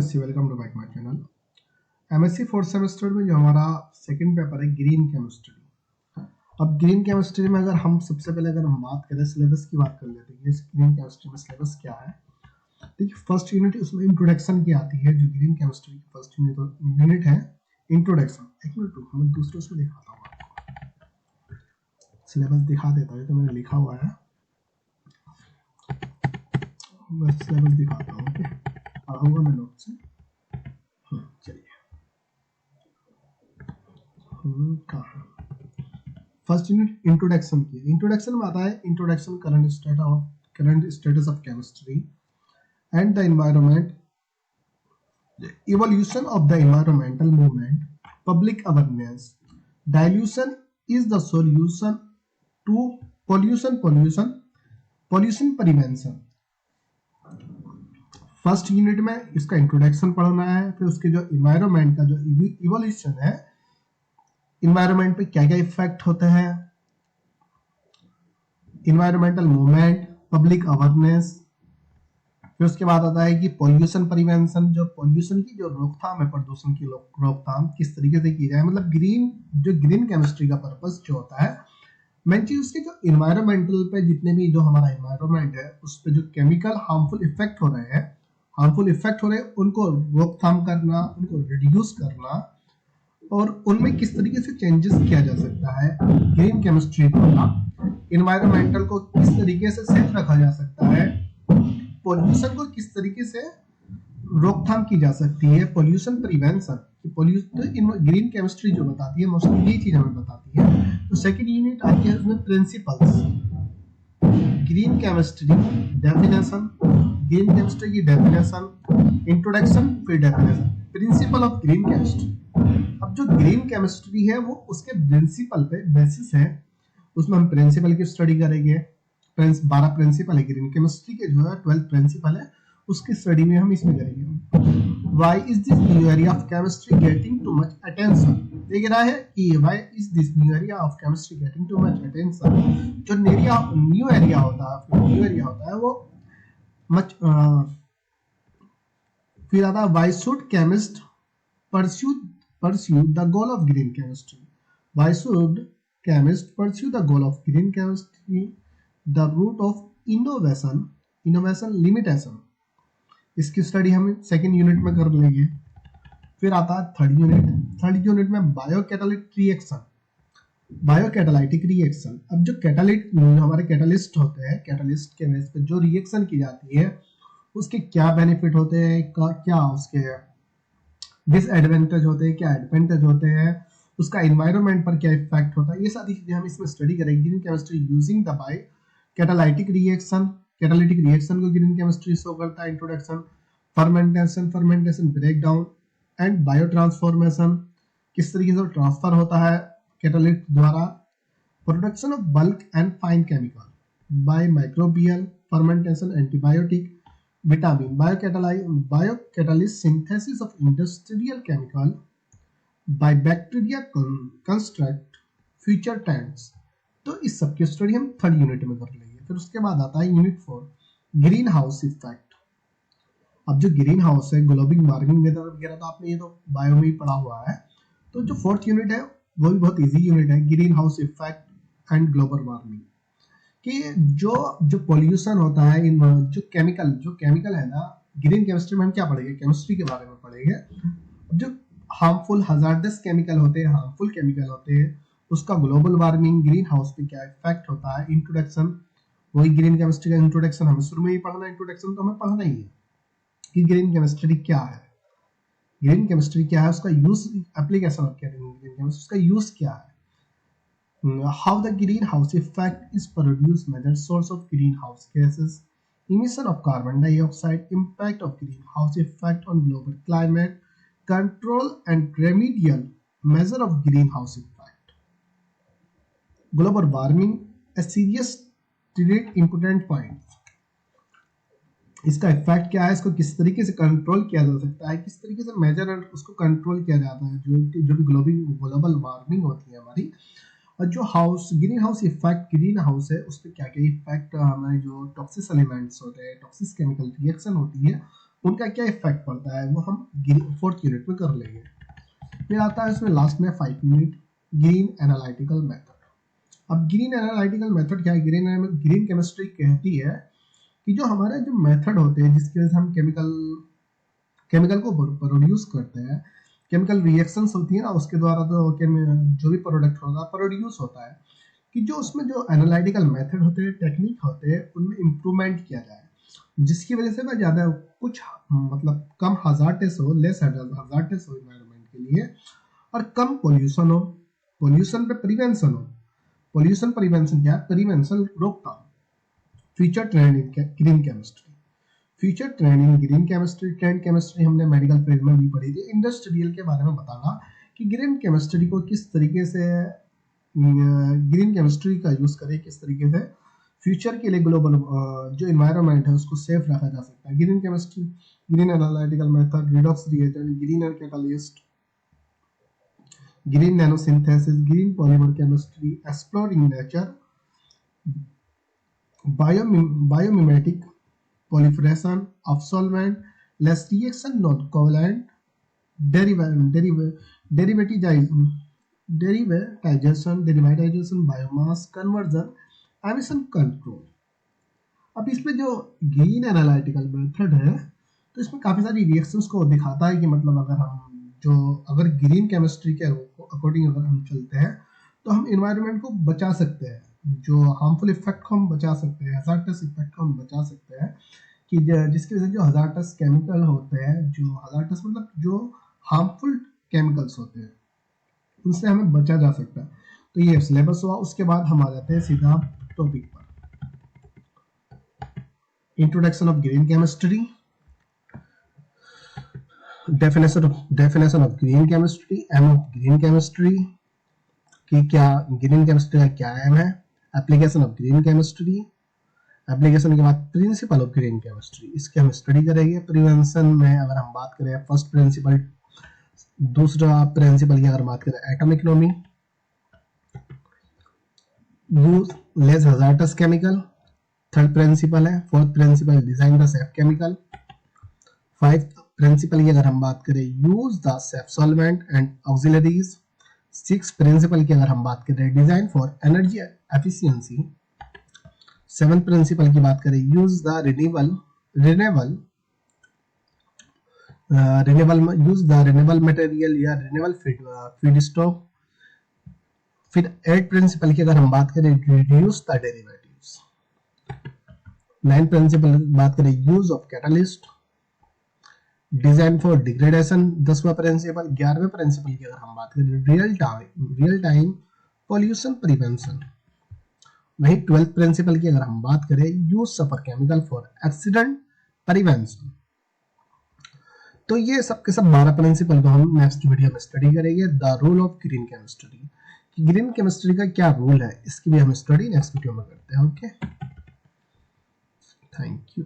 MSc, welcome to back my channel. MSc fourth semester में जो हमारा सेकंड पेपर है ग्रीन केमिस्ट्री। अब ग्रीन केमिस्ट्री में अगर हम सबसे पहले अगर हम बात करें सिलेबस की बात कर लेते हैं, ग्रीन केमिस्ट्री में सिलेबस क्या है। देखिए फर्स्ट यूनिट उसमें इंट्रोडक्शन की आती है, जो ग्रीन केमिस्ट्री की फर्स्ट यूनिट है इंट्रोडक्शन। एक मिनट रुको, मैं दूसरे उसमें दिखाता हूँ आपको, सिलेबस दिखा देता हूँ। तो मैंने लिखा हुआ है, बस सिलेबस दिखाता हूँ, ओके, पढ़ाऊंगा मैं नोट से। चलिए कहाँ फर्स्ट यूनिट इंट्रोडक्शन की। इंट्रोडक्शन में आता है introduction current status of chemistry and the environment, evolution of the environmental movement, public awareness, dilution is the solution to pollution prevention। First unit में इसका इंट्रोडक्शन पढ़ना है, फिर उसके जो इन्वायरमेंट का जो इवोल्यूशन है, इन्वायरमेंट पे क्या क्या इफेक्ट होते हैं, इन्वायरमेंटल मूवमेंट, पब्लिक अवेयरनेस। फिर उसके बाद आता है कि पॉल्यूशन प्रिवेंशन, जो पॉल्यूशन की जो रोकथाम है, प्रदूषण की रोकथाम किस तरीके से की जाए। मतलब ग्रीन केमिस्ट्री का पर्पस जो होता है, मेन चीज उसके जो इन्वायरमेंटल पे जितने भी जो हमारा इन्वायरमेंट है उस पे जो केमिकल हार्मफुल इफेक्ट हो रहे हैं, उनको रोकथाम करना, उनको रिड्यूस करना, और उनमें किस तरीके से चेंजेस किया जा सकता है। ग्रीन केमिस्ट्री द्वारा इन्वायरमेंटल को किस तरीके से सेफ रखा जा सकता है, पॉल्यूशन को किस तरीके से रोकथाम की जा सकती है, पॉल्यूशन प्रिवेंशन। ग्रीन केमिस्ट्री जो बताती है मोस्टली यही चीज हमें बताती है। तो सेकंड यूनिट आती है उसमें principles, green chemistry definition, green chemistry की डेफिनेशन, इंट्रोडक्शन, फिर definition, principle of green chemistry. अब जो ग्रीन केमिस्ट्री है वो उसके प्रिंसिपल पे बेसिस है, उसमें हम प्रिंसिपल की स्टडी करेंगे। 12 प्रिंसिपल है ग्रीन केमिस्ट्री के, जो है 12 प्रिंसिपल है, उसकी स्टडी में हम इसमें करेंगे। Why is this new area of chemistry getting too much attention. देख रहा है कि why is this new area of chemistry getting too much attention. जो न्यू एरिया होता है वो मच फिर आता है why should chemist pursue the goal of green chemistry. Why should chemists pursue the goal of green chemistry? The root of innovation limitation। इसकी study हम second unit में कर लेंगे। फिर आता है थर्ड यूनिट में बायोकैटालाइटिक रिएक्शन। अब जो हमारे कैटालिस्ट होते हैं, कैटालिस्ट के बेस पे जो रिएक्शन की जाती है उसके क्या बेनिफिट होते हैं, क्या उसके डिसएडवांटेज होते हैं, क्या एडवांटेज होते हैं, उसका एनवायरनमेंट पर क्या इफेक्ट होता है, ये सारी चीजें हम इसमें स्टडी करेंगे। Green chemistry using the catalytic reaction को ग्रीन केमिस्ट्री शो करता है। Introduction, fermentation breakdown and biotransformation, किस तरीके से ट्रांसफर होता है कैटालिस्ट द्वारा। Production of bulk and fine chemical by microbial fermentation, antibiotic, vitamin, biocatalyst, synthesis of industrial chemical by bacteria, construct future trends. तो इस सब की स्टडी हम थर्ड यूनिट में कर लेंगे। फिर उसके बाद आता है यूनिट 4, ग्रीन हाउस इफेक्ट। अब जो ग्रीन हाउस है, ग्लोबल वार्मिंग मेथड वगैरह तो आपने ये तो बायो में ही पढ़ा हुआ है। तो जो फोर्थ यूनिट है वो भी बहुत इजी यूनिट है, green house effect and global warming. कि जो पॉल्यूशन होता है, इन जो केमिकल है ना, ग्रीन केमिस्ट्री में हम क्या पढ़ेंगे, केमिस्ट्री के बारे में पढ़ेंगे। जो हार्मफुल हजार्डस केमिकल होते हैं, उसका ग्लोबल वार्मिंग, ग्रीन हाउस पे क्या इफेक्ट होता है। इंट्रोडक्शन, वही ग्रीन केमिस्ट्री का इंट्रोडक्शन हमें शुरू में ही पढ़ना है। इंट्रोडक्शन तो हमें पढ़ना ही है कि ग्रीन केमिस्ट्री क्या है, उसका use, application of green chemistry, उसका यूज क्या है। How the greenhouse effect is produced, major source of greenhouse gases, emission of carbon dioxide, impact of greenhouse effect on global climate, control and remedial measure of greenhouse effect. Global warming, a serious threat, important point। इसका effect क्या है, इसको किस तरीके से control किया जा सकता है, किस तरीके से मेजर उसको कंट्रोल किया जाता है। जो भी ग्लोबल वार्मिंग होती है हमारी, और जो green house effect, green house है उस पर क्या क्या इफेक्ट, हमारे जो टॉक्सिक एलिमेंट्स होते हैं, टॉक्सिक केमिकल रिएक्शन होती है, उनका क्या इफेक्ट पड़ता है वो हम 4th यूनिट में कर लेंगे। फिर आता है इसमें लास्ट में 5 यूनिट ग्रीन एनालिटिकल मेथड। अब ग्रीन एनालिटिकल मेथड क्या है? ग्रीन केमिस्ट्री कहती है कि जो हमारे जो मेथड होते हैं जिसकी वजह से हम केमिकल को प्रोड्यूस करते हैं, केमिकल रिएक्शंस होती है ना, उसके द्वारा तो जो भी प्रोडक्ट होगा प्रोड्यूस होता है, कि जो उसमें जो एनालिटिकल मेथड होते हैं, टेक्निक होते हैं, उनमें इम्प्रूवमेंट किया जाए, जिसकी वजह से ना ज़्यादा कुछ मतलब कम हजार्डनेस हो, लेस हजार्डनेस हो एनवायरनमेंट के लिए, और कम पोल्यूशन हो, पोल्यूशन पे प्रिवेंशन हो। पोल्यूशन प्रिवेंशन क्या है? प्रिवेंशन रोकथाम। फ्यूचर ट्रेंड इन ग्रीन केमिस्ट्री। फ्यूचर ट्रेंड इन ग्रीन केमिस्ट्री, ट्रेंड केमिस्ट्री हमने मेडिकल फील्ड में भी पढ़ी थी। इंडस्ट्रियल के बारे में बताना कि ग्रीन केमिस्ट्री को किस तरीके से ग्रीन केमिस्ट्री का यूज करें, किस तरीके से फ्यूचर के लिए ग्लोबल जो इन्वायरमेंट है उसको सेफ रखा जा सकता है। Green chemistry, green analytical method, redox reagent, green catalyst, green nanosynthesis, green polymer chemistry, exploring nature, biomimetic proliferation of solvent, less reaction, not covalent, derivatization, biomass conversion, emission control। अब इसमें जो green analytical method है तो इसमें काफी सारी reactions को दिखाता है कि मतलब अगर ग्रीन केमिस्ट्री के अकॉर्डिंग अगर हम चलते हैं तो हम इन्वायरमेंट को बचा सकते हैं, जो हार्मफुल इफेक्ट को हम बचा सकते हैं, हजार्डस इफेक्ट को हम बचा सकते हैं, कि जिसकी वजह से जो हजार्डस केमिकल होते हैं, जो हजार्डस मतलब जो हार्मफुल केमिकल्स होते हैं, उनसे हमें बचा जा सकता है। तो ये सिलेबस हुआ। उसके बाद हम आ जाते हैं सीधा टॉपिक पर। Introduction of green chemistry, definition of green chemistry, aim of green chemistry कि क्या ग्रीन केमिस्ट्री का क्या एम है, application of green chemistry, application के बाद प्रिंसिपल ऑफ ग्रीन केमिस्ट्री, इसके हम स्टडी करेंगे। प्रिवेंशन में अगर हम बात करें फर्स्ट प्रिंसिपल, दूसरा प्रिंसिपल की अगर बात करें atomic economy, use less hazardous chemical, third principle है। Fourth principle design the safe chemical. Fifth principle की अगर हम बात करें use the safe solvent and auxiliaries. Six principle की अगर हम बात करें design for energy efficiency. Seventh principle की बात करें यूज द रिन्यूएबल मटेरियल या रिन्यूएबल फीड स्टॉक। फिर एट प्रिंसिपल की अगर हम बात करें reduce the derivatives. Nine principle बात करें use of catalyst, design for degradation. 10वां प्रिंसिपल। 11वें प्रिंसिपल की अगर हम बात करें रियल टाइम पॉल्यूशन प्रिवेंशन। वही 12th प्रिंसिपल की अगर हम बात करें use safer chemical for accident prevention. तो ये सब के सब 12 प्रिंसिपल को हम नेक्स्ट वीडियो में स्टडी करेंगे। The role of green chemistry, green chemistry का क्या रोल है, इसकी भी हम स्टडी नेक्स्ट वीडियो में करते हैं। Okay, thank you.